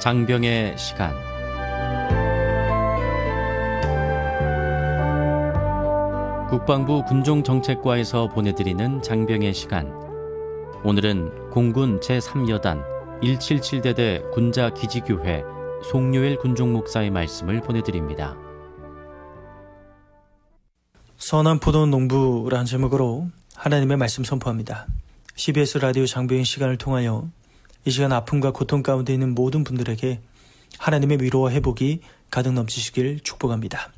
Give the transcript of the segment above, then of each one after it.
장병의 시간. 국방부 군종정책과에서 보내드리는 장병의 시간. 오늘은 공군 제3여단 177대대 군자기지교회 송요엘 군종목사의 말씀을 보내드립니다. 선한 포도원 농부라는 제목으로 하나님의 말씀 선포합니다. CBS 라디오 장병의 시간을 통하여 이 시간 아픔과 고통 가운데 있는 모든 분들에게 하나님의 위로와 회복이 가득 넘치시길 축복합니다.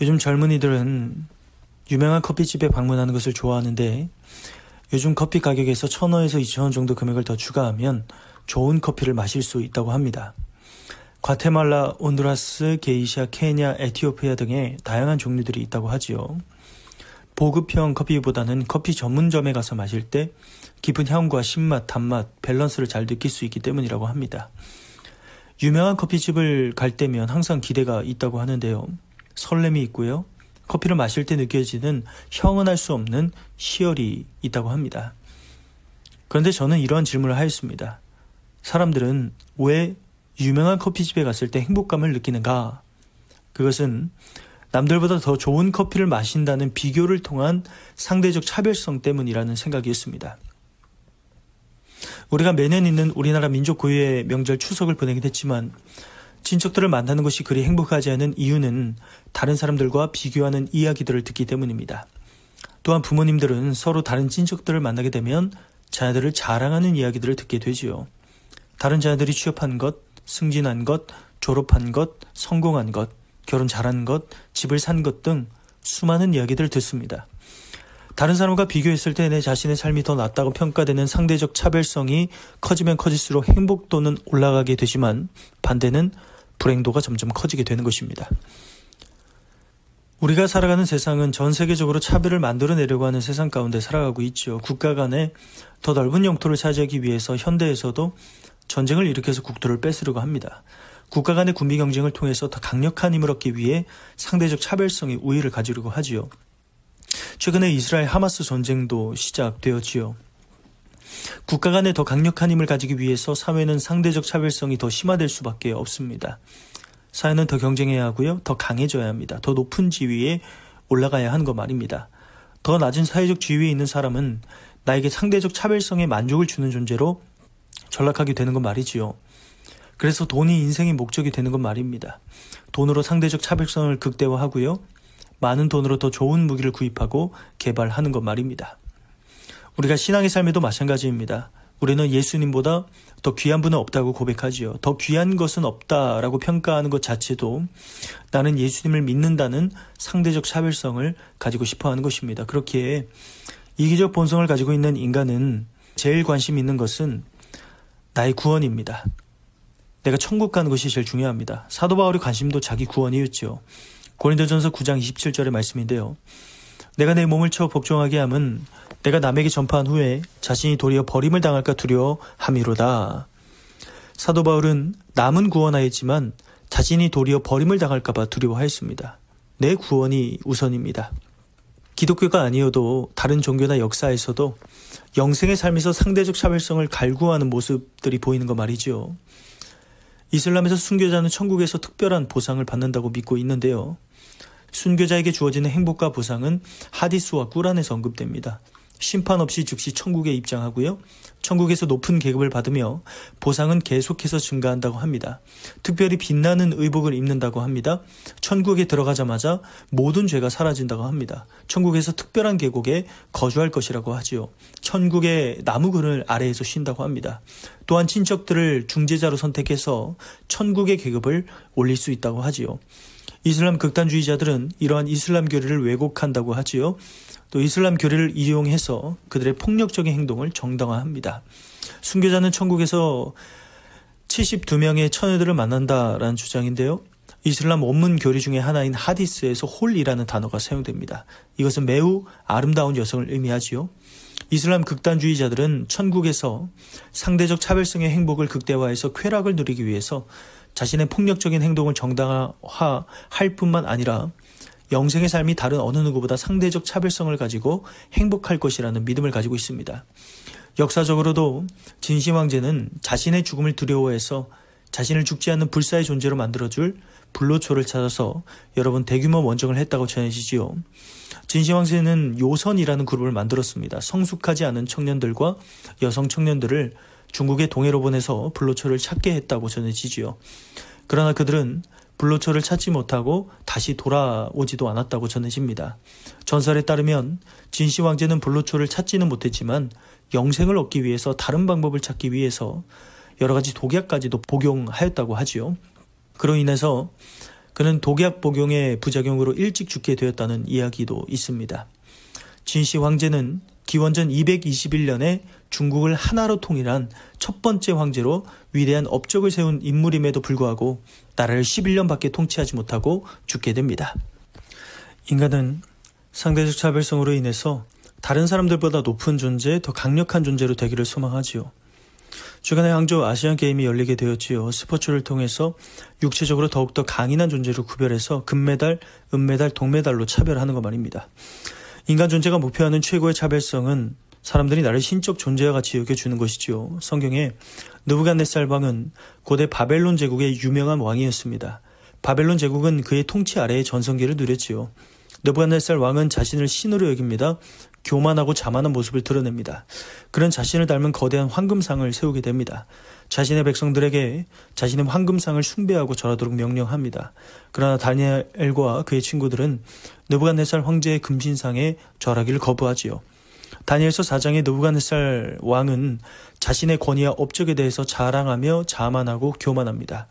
요즘 젊은이들은 유명한 커피집에 방문하는 것을 좋아하는데 요즘 커피 가격에서 1,000원에서 2,000원 정도 금액을 더 추가하면 좋은 커피를 마실 수 있다고 합니다. 과테말라, 온두라스, 게이샤, 케냐, 에티오피아 등의 다양한 종류들이 있다고 하지요. 보급형 커피보다는 커피 전문점에 가서 마실 때 깊은 향과 신맛, 단맛, 밸런스를 잘 느낄 수 있기 때문이라고 합니다. 유명한 커피집을 갈 때면 항상 기대가 있다고 하는데요. 설렘이 있고요. 커피를 마실 때 느껴지는 형언할 수 없는 희열이 있다고 합니다. 그런데 저는 이러한 질문을 하였습니다. 사람들은 왜 유명한 커피집에 갔을 때 행복감을 느끼는가? 그것은 남들보다 더 좋은 커피를 마신다는 비교를 통한 상대적 차별성 때문이라는 생각이었습니다. 우리가 매년 있는 우리나라 민족 고유의 명절 추석을 보내긴 했지만 친척들을 만나는 것이 그리 행복하지 않은 이유는 다른 사람들과 비교하는 이야기들을 듣기 때문입니다. 또한 부모님들은 서로 다른 친척들을 만나게 되면 자녀들을 자랑하는 이야기들을 듣게 되지요. 다른 자녀들이 취업한 것, 승진한 것, 졸업한 것, 성공한 것, 결혼 잘한 것, 집을 산 것 등 수많은 이야기들을 듣습니다. 다른 사람과 비교했을 때 내 자신의 삶이 더 낫다고 평가되는 상대적 차별성이 커지면 커질수록 행복도는 올라가게 되지만 반대는 불행도가 점점 커지게 되는 것입니다. 우리가 살아가는 세상은 전 세계적으로 차별을 만들어내려고 하는 세상 가운데 살아가고 있죠. 국가 간에 더 넓은 영토를 차지하기 위해서 현대에서도 전쟁을 일으켜서 국토를 뺏으려고 합니다. 국가 간의 군비 경쟁을 통해서 더 강력한 힘을 얻기 위해 상대적 차별성의 우위를 가지려고 하지요. 최근에 이스라엘 하마스 전쟁도 시작되었지요. 국가 간에 더 강력한 힘을 가지기 위해서 사회는 상대적 차별성이 더 심화될 수밖에 없습니다. 사회는 더 경쟁해야 하고요. 더 강해져야 합니다. 더 높은 지위에 올라가야 하는 것 말입니다. 더 낮은 사회적 지위에 있는 사람은 나에게 상대적 차별성에 만족을 주는 존재로 전락하게 되는 것 말이지요. 그래서 돈이 인생의 목적이 되는 것 말입니다. 돈으로 상대적 차별성을 극대화하고요. 많은 돈으로 더 좋은 무기를 구입하고 개발하는 것 말입니다. 우리가 신앙의 삶에도 마찬가지입니다. 우리는 예수님보다 더 귀한 분은 없다고 고백하지요. 더 귀한 것은 없다라고 평가하는 것 자체도 나는 예수님을 믿는다는 상대적 차별성을 가지고 싶어하는 것입니다. 그렇기에 이기적 본성을 가지고 있는 인간은 제일 관심 있는 것은 나의 구원입니다. 내가 천국 가는 것이 제일 중요합니다. 사도 바울의 관심도 자기 구원이었죠. 고린도전서 9장 27절의 말씀인데요. 내가 내 몸을 쳐 복종하게 함은 내가 남에게 전파한 후에 자신이 도리어 버림을 당할까 두려워함이로다. 사도 바울은 남은 구원하였지만 자신이 도리어 버림을 당할까 봐 두려워하였습니다. 내 구원이 우선입니다. 기독교가 아니어도 다른 종교나 역사에서도 영생의 삶에서 상대적 차별성을 갈구하는 모습들이 보이는 거 말이죠. 이슬람에서 순교자는 천국에서 특별한 보상을 받는다고 믿고 있는데요. 순교자에게 주어지는 행복과 보상은 하디스와 꾸란에서 언급됩니다. 심판 없이 즉시 천국에 입장하고요. 천국에서 높은 계급을 받으며 보상은 계속해서 증가한다고 합니다. 특별히 빛나는 의복을 입는다고 합니다. 천국에 들어가자마자 모든 죄가 사라진다고 합니다. 천국에서 특별한 계곡에 거주할 것이라고 하지요. 천국의 나무 그늘 아래에서 쉰다고 합니다. 또한 친척들을 중재자로 선택해서 천국의 계급을 올릴 수 있다고 하지요. 이슬람 극단주의자들은 이러한 이슬람 교리를 왜곡한다고 하지요. 또 이슬람 교리를 이용해서 그들의 폭력적인 행동을 정당화합니다. 순교자는 천국에서 72명의 처녀들을 만난다라는 주장인데요. 이슬람 원문 교리 중에 하나인 하디스에서 홀이라는 단어가 사용됩니다. 이것은 매우 아름다운 여성을 의미하지요. 이슬람 극단주의자들은 천국에서 상대적 차별성의 행복을 극대화해서 쾌락을 누리기 위해서 자신의 폭력적인 행동을 정당화할 뿐만 아니라 영생의 삶이 다른 어느 누구보다 상대적 차별성을 가지고 행복할 것이라는 믿음을 가지고 있습니다. 역사적으로도 진시 황제는 자신의 죽음을 두려워해서 자신을 죽지 않는 불사의 존재로 만들어줄 불로초를 찾아서 여러 번 대규모 원정을 했다고 전해지지요. 진시 황제는 요선이라는 그룹을 만들었습니다. 성숙하지 않은 청년들과 여성 청년들을 중국의 동해로 보내서 불로초를 찾게 했다고 전해지지요. 그러나 그들은 불로초를 찾지 못하고 다시 돌아오지도 않았다고 전해집니다. 전설에 따르면 진시 황제는 불로초를 찾지는 못했지만 영생을 얻기 위해서 다른 방법을 찾기 위해서 여러 가지 독약까지도 복용하였다고 하지요. 그로 인해서 그는 독약 복용의 부작용으로 일찍 죽게 되었다는 이야기도 있습니다. 진시 황제는 기원전 221년에 중국을 하나로 통일한 첫 번째 황제로 위대한 업적을 세운 인물임에도 불구하고 나라를 11년밖에 통치하지 못하고 죽게 됩니다. 인간은 상대적 차별성으로 인해서 다른 사람들보다 높은 존재, 더 강력한 존재로 되기를 소망하지요. 최근에 항저우 아시안게임이 열리게 되었지요. 스포츠를 통해서 육체적으로 더욱더 강인한 존재로 구별해서 금메달, 은메달, 동메달로 차별하는 것 말입니다. 인간 존재가 목표하는 최고의 차별성은 사람들이 나를 신적 존재와 같이 여겨주는 것이지요. 성경에 느부갓네살 왕은 고대 바벨론 제국의 유명한 왕이었습니다. 바벨론 제국은 그의 통치 아래의 전성기를 누렸지요. 느부갓네살 왕은 자신을 신으로 여깁니다. 교만하고 자만한 모습을 드러냅니다. 그는 자신을 닮은 거대한 황금상을 세우게 됩니다. 자신의 백성들에게 자신의 황금상을 숭배하고 절하도록 명령합니다. 그러나 다니엘과 그의 친구들은 느부갓네살 황제의 금신상에 절하기를 거부하지요. 다니엘서 4장의 느부갓네살 왕은 자신의 권위와 업적에 대해서 자랑하며 자만하고 교만합니다.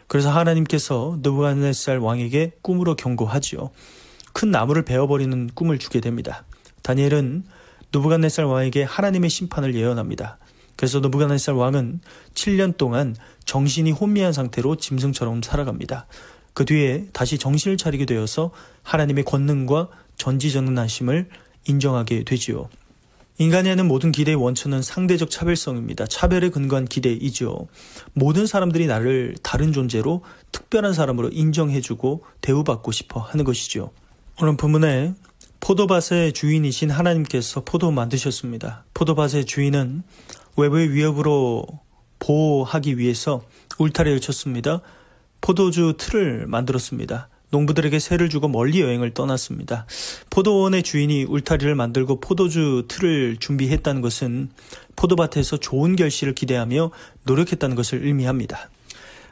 그래서 하나님께서 느부갓네살 왕에게 꿈으로 경고하지요. 큰 나무를 베어버리는 꿈을 주게 됩니다. 다니엘은 느부갓네살 왕에게 하나님의 심판을 예언합니다. 그래서 느부갓네살 왕은 7년 동안 정신이 혼미한 상태로 짐승처럼 살아갑니다. 그 뒤에 다시 정신을 차리게 되어서 하나님의 권능과 전지전능하심을 인정하게 되지요. 인간이 하는 모든 기대의 원천은 상대적 차별성입니다. 차별에 근거한 기대이죠. 모든 사람들이 나를 다른 존재로 특별한 사람으로 인정해주고 대우받고 싶어 하는 것이죠. 오늘 본문에 포도밭의 주인이신 하나님께서 포도 만드셨습니다. 포도밭의 주인은 외부의 위협으로 보호하기 위해서 울타리를 쳤습니다. 포도주 틀을 만들었습니다. 농부들에게 세를 주고 멀리 여행을 떠났습니다. 포도원의 주인이 울타리를 만들고 포도주 틀을 준비했다는 것은 포도밭에서 좋은 결실을 기대하며 노력했다는 것을 의미합니다.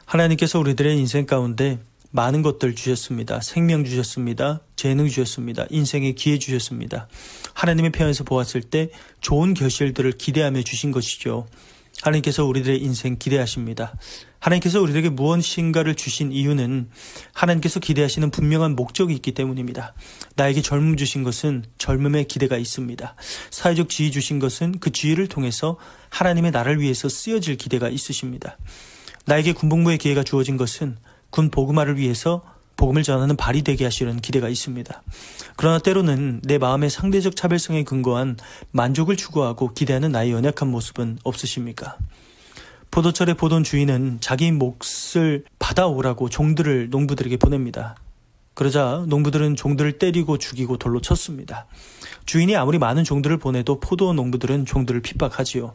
하나님께서 우리들의 인생 가운데 많은 것들 주셨습니다. 생명 주셨습니다. 재능 주셨습니다. 인생의 기회 주셨습니다. 하나님의 편에서 보았을 때 좋은 결실들을 기대하며 주신 것이죠. 하나님께서 우리들의 인생 기대하십니다. 하나님께서 우리에게 무엇인가를 주신 이유는 하나님께서 기대하시는 분명한 목적이 있기 때문입니다. 나에게 젊음 주신 것은 젊음의 기대가 있습니다. 사회적 지위 주신 것은 그 지위를 통해서 하나님의 나라를 위해서 쓰여질 기대가 있으십니다. 나에게 군복무의 기회가 주어진 것은 군 복음화를 위해서 복음을 전하는 발이 되게 하시려는 기대가 있습니다. 그러나 때로는 내 마음의 상대적 차별성에 근거한 만족을 추구하고 기대하는 나의 연약한 모습은 없으십니까? 포도철의 포도원 주인은 자기 몫을 받아오라고 종들을 농부들에게 보냅니다. 그러자 농부들은 종들을 때리고 죽이고 돌로 쳤습니다. 주인이 아무리 많은 종들을 보내도 포도원 농부들은 종들을 핍박하지요.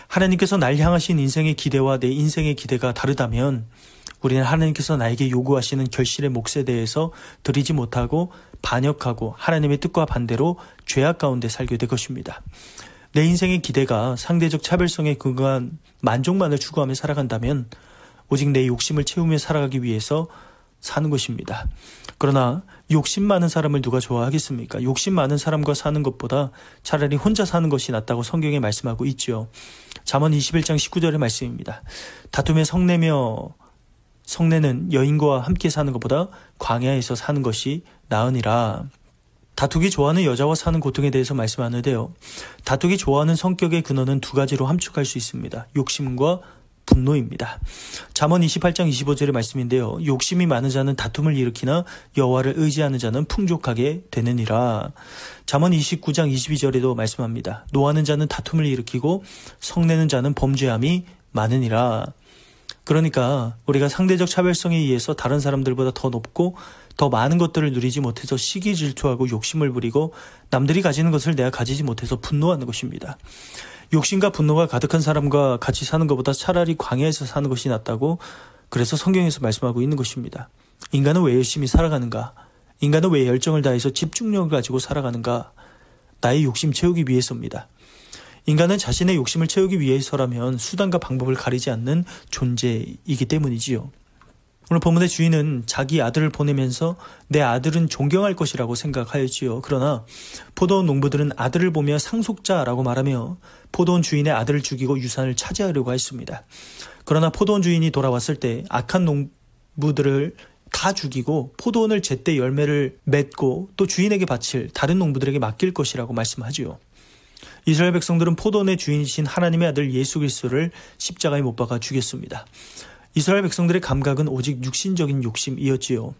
하나님께서 날 향하신 인생의 기대와 내 인생의 기대가 다르다면 우리는 하나님께서 나에게 요구하시는 결실의 몫에 대해서 드리지 못하고 반역하고 하나님의 뜻과 반대로 죄악 가운데 살게 될 것입니다. 내 인생의 기대가 상대적 차별성에 근거한 만족만을 추구하며 살아간다면 오직 내 욕심을 채우며 살아가기 위해서 사는 것입니다. 그러나 욕심 많은 사람을 누가 좋아하겠습니까? 욕심 많은 사람과 사는 것보다 차라리 혼자 사는 것이 낫다고 성경에 말씀하고 있죠. 잠언 21장 19절의 말씀입니다. 다툼에 성내는 여인과 함께 사는 것보다 광야에서 사는 것이 나으니라. 다투기 좋아하는 여자와 사는 고통에 대해서 말씀하는데요. 다투기 좋아하는 성격의 근원은 두 가지로 함축할 수 있습니다. 욕심과 분노입니다. 잠언 28장 25절의 말씀인데요. 욕심이 많은 자는 다툼을 일으키나 여호와를 의지하는 자는 풍족하게 되느니라. 잠언 29장 22절에도 말씀합니다. 노하는 자는 다툼을 일으키고 성내는 자는 범죄함이 많으니라. 그러니까 우리가 상대적 차별성에 의해서 다른 사람들보다 더 높고 더 많은 것들을 누리지 못해서 시기 질투하고 욕심을 부리고 남들이 가지는 것을 내가 가지지 못해서 분노하는 것입니다. 욕심과 분노가 가득한 사람과 같이 사는 것보다 차라리 광야에서 사는 것이 낫다고 그래서 성경에서 말씀하고 있는 것입니다. 인간은 왜 열심히 살아가는가? 인간은 왜 열정을 다해서 집중력을 가지고 살아가는가? 나의 욕심 채우기 위해서입니다. 인간은 자신의 욕심을 채우기 위해서라면 수단과 방법을 가리지 않는 존재이기 때문이지요. 오늘 본문의 주인은 자기 아들을 보내면서 내 아들은 존경할 것이라고 생각하였지요. 그러나 포도원 농부들은 아들을 보며 상속자라고 말하며 포도원 주인의 아들을 죽이고 유산을 차지하려고 했습니다. 그러나 포도원 주인이 돌아왔을 때 악한 농부들을 다 죽이고 포도원을 제때 열매를 맺고 또 주인에게 바칠 다른 농부들에게 맡길 것이라고 말씀하지요. 이스라엘 백성들은 포도원의 주인이신 하나님의 아들 예수 그리스도를 십자가에 못 박아 죽였습니다. 이스라엘 백성들의 감각은 오직 육신적인 욕심이었지요.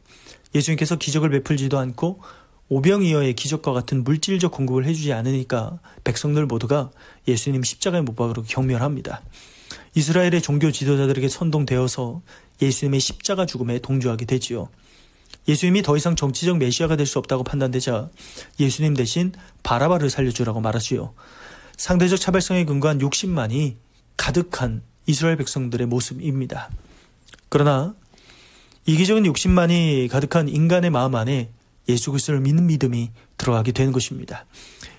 예수님께서 기적을 베풀지도 않고 오병이어의 기적과 같은 물질적 공급을 해주지 않으니까 백성들 모두가 예수님 십자가에 못 박으러 경멸합니다. 이스라엘의 종교 지도자들에게 선동되어서 예수님의 십자가 죽음에 동조하게 되지요. 예수님이 더 이상 정치적 메시아가 될 수 없다고 판단되자 예수님 대신 바라바를 살려주라고 말하지요. 상대적 차별성에 근거한 욕심만이 가득한 이스라엘 백성들의 모습입니다. 그러나 이기적인 욕심만이 가득한 인간의 마음 안에 예수 그리스도를 믿는 믿음이 들어가게 되는 것입니다.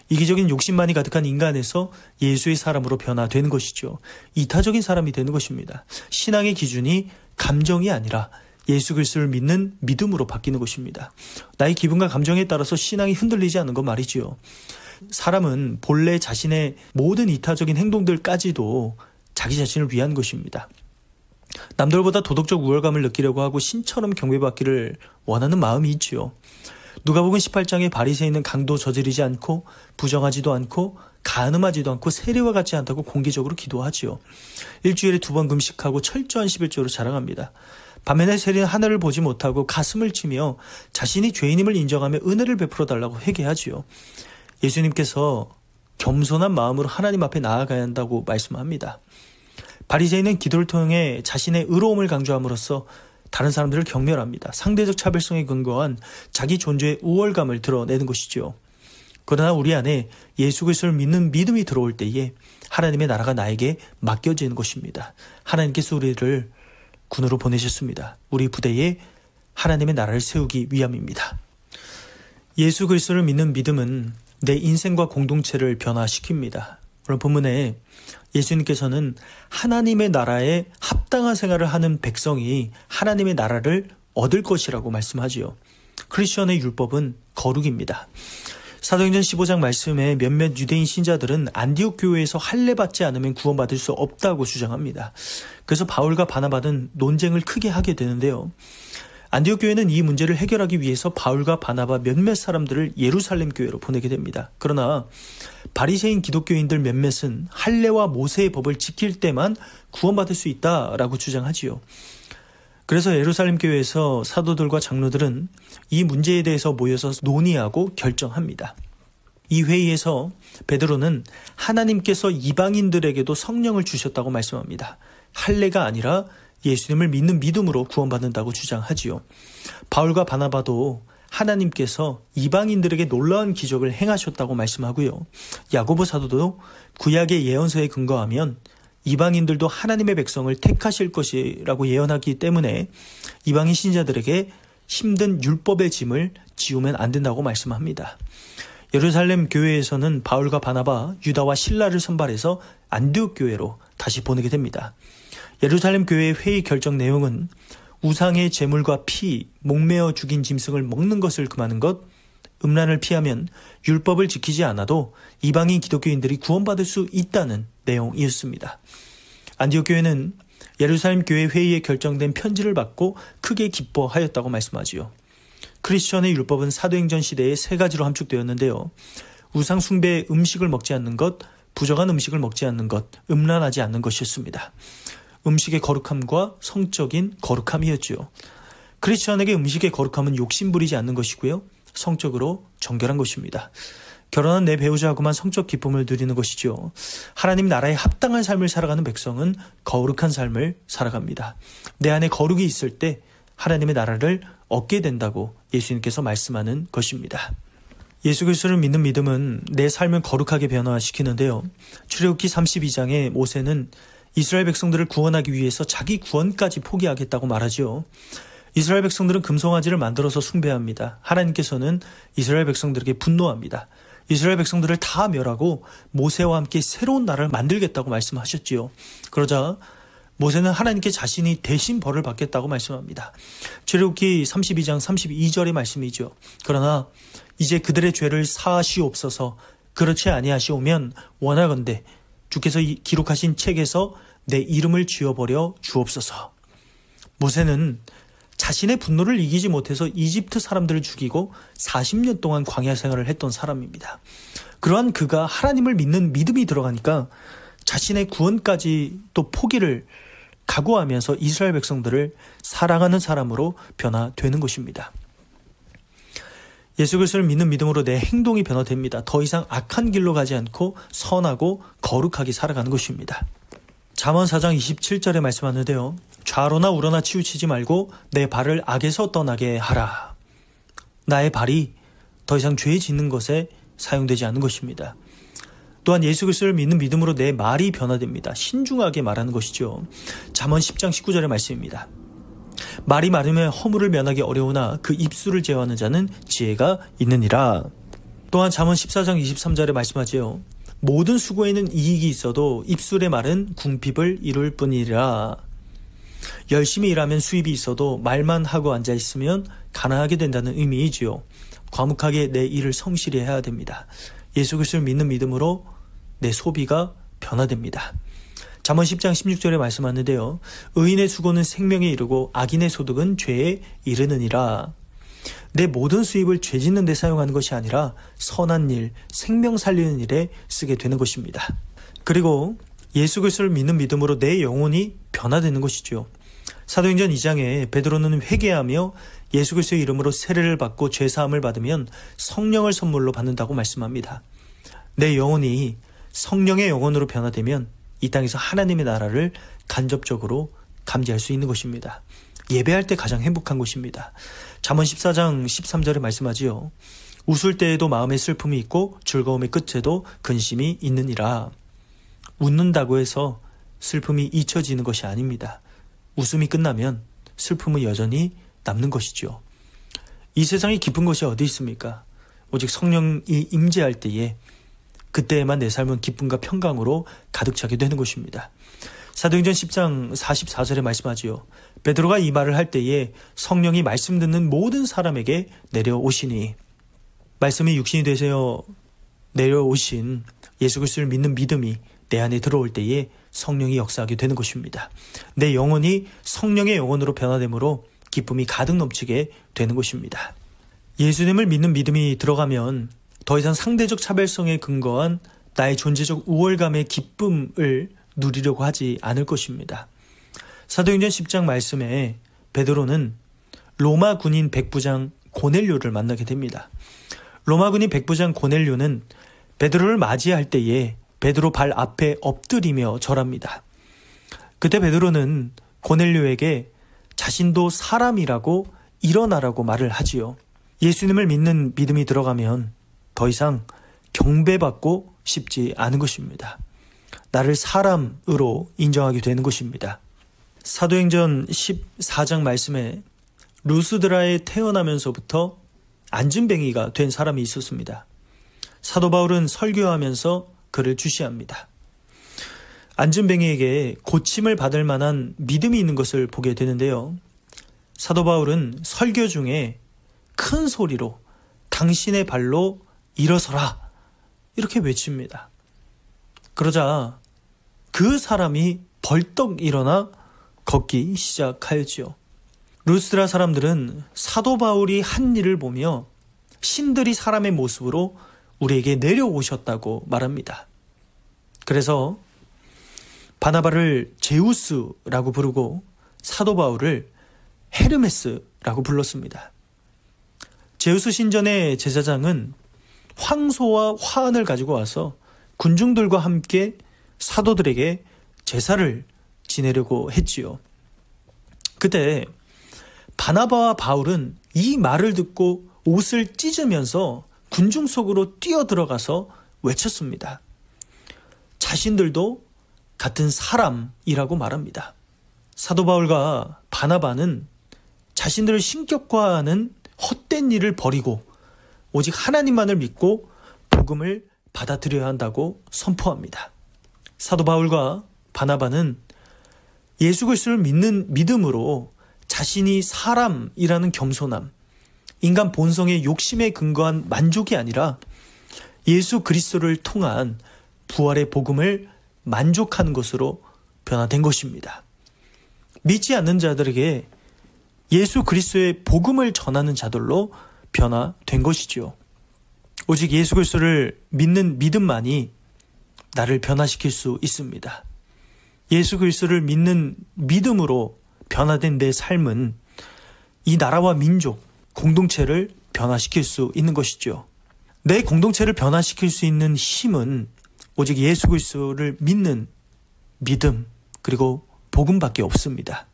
이기적인 욕심만이 가득한 인간에서 예수의 사람으로 변화되는 것이죠. 이타적인 사람이 되는 것입니다. 신앙의 기준이 감정이 아니라 예수 그리스도를 믿는 믿음으로 바뀌는 것입니다. 나의 기분과 감정에 따라서 신앙이 흔들리지 않는 것 말이지요. 사람은 본래 자신의 모든 이타적인 행동들까지도 자기 자신을 위한 것입니다. 남들보다 도덕적 우월감을 느끼려고 하고 신처럼 경배받기를 원하는 마음이 있지요. 누가복음 18장에 바리새인은 강도 저지르지 않고 부정하지도 않고 간음하지도 않고 세리와 같지 않다고 공개적으로 기도하지요. 일주일에 2번 금식하고 철저한 11조로 자랑합니다. 반면에 세리는 하늘을 보지 못하고 가슴을 치며 자신이 죄인임을 인정하며 은혜를 베풀어 달라고 회개하지요. 예수님께서 겸손한 마음으로 하나님 앞에 나아가야 한다고 말씀합니다. 바리새인은 기도를 통해 자신의 의로움을 강조함으로써 다른 사람들을 경멸합니다. 상대적 차별성에 근거한 자기 존재의 우월감을 드러내는 것이죠. 그러나 우리 안에 예수 그리스도를 믿는 믿음이 들어올 때에 하나님의 나라가 나에게 맡겨지는 것입니다. 하나님께서 우리를 군으로 보내셨습니다. 우리 부대에 하나님의 나라를 세우기 위함입니다. 예수 그리스도를 믿는 믿음은 내 인생과 공동체를 변화시킵니다. 오늘 본문에 예수님께서는 하나님의 나라에 합당한 생활을 하는 백성이 하나님의 나라를 얻을 것이라고 말씀하지요. 크리스천의 율법은 거룩입니다. 사도행전 15장 말씀에 몇몇 유대인 신자들은 안디옥 교회에서 할례받지 않으면 구원받을 수 없다고 주장합니다. 그래서 바울과 바나바는 논쟁을 크게 하게 되는데요. 안디옥 교회는 이 문제를 해결하기 위해서 바울과 바나바 몇몇 사람들을 예루살렘 교회로 보내게 됩니다. 그러나 바리새인 기독교인들 몇몇은 할례와 모세의 법을 지킬 때만 구원받을 수 있다라고 주장하지요. 그래서 예루살렘 교회에서 사도들과 장로들은 이 문제에 대해서 모여서 논의하고 결정합니다. 이 회의에서 베드로는 하나님께서 이방인들에게도 성령을 주셨다고 말씀합니다. 할례가 아니라 예수님을 믿는 믿음으로 구원받는다고 주장하지요. 바울과 바나바도 하나님께서 이방인들에게 놀라운 기적을 행하셨다고 말씀하고요. 야고보 사도도 구약의 예언서에 근거하면 이방인들도 하나님의 백성을 택하실 것이라고 예언하기 때문에 이방인 신자들에게 힘든 율법의 짐을 지우면 안 된다고 말씀합니다. 예루살렘 교회에서는 바울과 바나바, 유다와 실라를 선발해서 안디옥 교회로 다시 보내게 됩니다. 예루살렘 교회의 회의 결정 내용은 우상의 제물과 피, 목매어 죽인 짐승을 먹는 것을 금하는 것, 음란을 피하면 율법을 지키지 않아도 이방인 기독교인들이 구원받을 수 있다는 내용이었습니다. 안디옥 교회는 예루살렘 교회 회의에 결정된 편지를 받고 크게 기뻐하였다고 말씀하지요. 크리스천의 율법은 사도행전 시대에 3가지로 함축되었는데요. 우상 숭배의 음식을 먹지 않는 것, 부정한 음식을 먹지 않는 것, 음란하지 않는 것이었습니다. 음식의 거룩함과 성적인 거룩함이었죠. 크리스천에게 음식의 거룩함은 욕심 부리지 않는 것이고요. 성적으로 정결한 것입니다. 결혼한 내 배우자하고만 성적 기쁨을 누리는 것이죠. 하나님 나라에 합당한 삶을 살아가는 백성은 거룩한 삶을 살아갑니다. 내 안에 거룩이 있을 때 하나님의 나라를 얻게 된다고 예수님께서 말씀하는 것입니다. 예수 그리스도를 믿는 믿음은 내 삶을 거룩하게 변화시키는데요. 출애굽기 32장에 모세는 이스라엘 백성들을 구원하기 위해서 자기 구원까지 포기하겠다고 말하죠. 이스라엘 백성들은 금송아지를 만들어서 숭배합니다. 하나님께서는 이스라엘 백성들에게 분노합니다. 이스라엘 백성들을 다 멸하고 모세와 함께 새로운 나라를 만들겠다고 말씀하셨지요. 그러자 모세는 하나님께 자신이 대신 벌을 받겠다고 말씀합니다. 출애굽기 32장 32절의 말씀이죠. 그러나 이제 그들의 죄를 사하시옵소서. 그렇지 아니하시오면 원하건대 주께서 기록하신 책에서 내 이름을 지워버려 주옵소서. 모세는 자신의 분노를 이기지 못해서 이집트 사람들을 죽이고 40년 동안 광야 생활을 했던 사람입니다. 그러한 그가 하나님을 믿는 믿음이 들어가니까 자신의 구원까지 또 포기를 각오하면서 이스라엘 백성들을 사랑하는 사람으로 변화되는 것입니다. 예수 그리스도를 믿는 믿음으로 내 행동이 변화됩니다. 더 이상 악한 길로 가지 않고 선하고 거룩하게 살아가는 것입니다. 잠언 4장 27절에 말씀하는데요. 좌로나 우로나 치우치지 말고 내 발을 악에서 떠나게 하라. 나의 발이 더 이상 죄 짓는 것에 사용되지 않는 것입니다. 또한 예수 그리스도를 믿는 믿음으로 내 말이 변화됩니다. 신중하게 말하는 것이죠. 잠언 10장 19절의 말씀입니다. 말이 많으면 허물을 면하기 어려우나 그 입술을 제어하는 자는 지혜가 있느니라. 또한 잠언 14장 23절에 말씀하지요. 모든 수고에는 이익이 있어도 입술의 말은 궁핍을 이룰 뿐이라. 열심히 일하면 수입이 있어도 말만 하고 앉아있으면 가난하게 된다는 의미이지요. 과묵하게 내 일을 성실히 해야 됩니다. 예수 그리스도를 믿는 믿음으로 내 소비가 변화됩니다. 잠언 10장 16절에 말씀하는데요. 의인의 수고는 생명에 이르고 악인의 소득은 죄에 이르느니라. 내 모든 수입을 죄 짓는 데 사용하는 것이 아니라 선한 일, 생명 살리는 일에 쓰게 되는 것입니다. 그리고 예수 그리스도를 믿는 믿음으로 내 영혼이 변화되는 것이죠. 사도행전 2장에 베드로는 회개하며 예수 그리스도의 이름으로 세례를 받고 죄사함을 받으면 성령을 선물로 받는다고 말씀합니다. 내 영혼이 성령의 영혼으로 변화되면 이 땅에서 하나님의 나라를 간접적으로 감지할 수 있는 것입니다. 예배할 때 가장 행복한 것입니다. 잠언 14장 13절에 말씀하지요. 웃을 때에도 마음에 슬픔이 있고 즐거움의 끝에도 근심이 있느니라. 웃는다고 해서 슬픔이 잊혀지는 것이 아닙니다. 웃음이 끝나면 슬픔은 여전히 남는 것이죠. 이 세상에 기쁜 것이 어디 있습니까? 오직 성령이 임재할 때에 그때에만 내 삶은 기쁨과 평강으로 가득 차게 되는 것입니다. 사도행전 10장 44절에 말씀하지요. 베드로가 이 말을 할 때에 성령이 말씀 듣는 모든 사람에게 내려오시니, 말씀이 육신이 되세요 내려오신 예수 그리스도를 믿는 믿음이 내 안에 들어올 때에 성령이 역사하게 되는 것입니다. 내 영혼이 성령의 영혼으로 변화되므로 기쁨이 가득 넘치게 되는 것입니다. 예수님을 믿는 믿음이 들어가면 더 이상 상대적 차별성에 근거한 나의 존재적 우월감의 기쁨을 누리려고 하지 않을 것입니다. 사도행전 10장 말씀에 베드로는 로마 군인 백부장 고넬료를 만나게 됩니다. 로마 군인 백부장 고넬료는 베드로를 맞이할 때에 베드로 발 앞에 엎드리며 절합니다. 그때 베드로는 고넬료에게 자신도 사람이라고 일어나라고 말을 하지요. 예수님을 믿는 믿음이 들어가면 더 이상 경배받고 싶지 않은 것입니다. 나를 사람으로 인정하게 되는 것입니다. 사도행전 14장 말씀에 루스드라에 태어나면서부터 안진뱅이가 된 사람이 있었습니다. 사도 바울은 설교하면서 그를 주시합니다. 안진뱅이에게 고침을 받을 만한 믿음이 있는 것을 보게 되는데요. 사도 바울은 설교 중에 큰 소리로 당신의 발로 일어서라 이렇게 외칩니다. 그러자 그 사람이 벌떡 일어나 걷기 시작하였지요. 루스드라 사람들은 사도 바울이 한 일을 보며 신들이 사람의 모습으로 우리에게 내려오셨다고 말합니다. 그래서 바나바를 제우스라고 부르고 사도 바울을 헤르메스라고 불렀습니다. 제우스 신전의 제사장은 황소와 화환을 가지고 와서 군중들과 함께 사도들에게 제사를 지내려고 했지요. 그때 바나바와 바울은 이 말을 듣고 옷을 찢으면서 군중 속으로 뛰어들어가서 외쳤습니다. 자신들도 같은 사람이라고 말합니다. 사도 바울과 바나바는 자신들을 신격화하는 헛된 일을 버리고 오직 하나님만을 믿고 복음을 받아들여야 한다고 선포합니다. 사도 바울과 바나바는 예수 그리스도를 믿는 믿음으로 자신이 사람이라는 겸손함, 인간 본성의 욕심에 근거한 만족이 아니라 예수 그리스도를 통한 부활의 복음을 만족하는 것으로 변화된 것입니다. 믿지 않는 자들에게 예수 그리스도의 복음을 전하는 자들로 변화된 것이죠. 오직 예수 그리스도를 믿는 믿음만이 나를 변화시킬 수 있습니다. 예수 그리스도를 믿는 믿음으로 변화된 내 삶은 이 나라와 민족, 공동체를 변화시킬 수 있는 것이죠. 내 공동체를 변화시킬 수 있는 힘은 오직 예수 그리스도를 믿는 믿음 그리고 복음밖에 없습니다.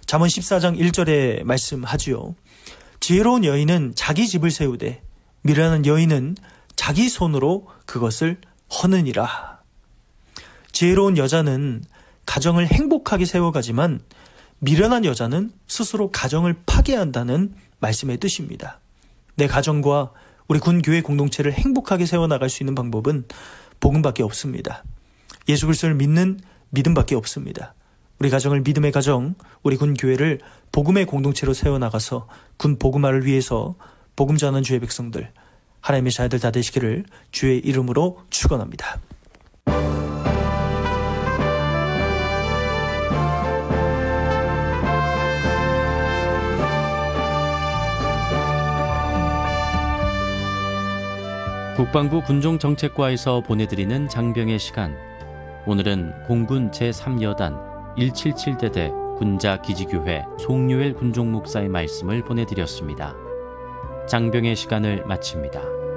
잠언 14장 1절에 말씀하지요. 지혜로운 여인은 자기 집을 세우되 미련한 여인은 자기 손으로 그것을 허느니라. 지혜로운 여자는 가정을 행복하게 세워가지만 미련한 여자는 스스로 가정을 파괴한다는 말씀의 뜻입니다. 내 가정과 우리 군교회 공동체를 행복하게 세워나갈 수 있는 방법은 복음밖에 없습니다. 예수 그리스도를 믿는 믿음밖에 없습니다. 우리 가정을 믿음의 가정, 우리 군교회를 복음의 공동체로 세워나가서 군 복음화를 위해서 복음 전하는 주의 백성들, 하나님의 자녀들 다 되시기를 주의 이름으로 축원합니다. 국방부 군종정책과에서 보내드리는 장병의 시간. 오늘은 공군 제3여단 177대대 군자기지교회 송유엘 군종목사의 말씀을 보내드렸습니다. 장병의 시간을 마칩니다.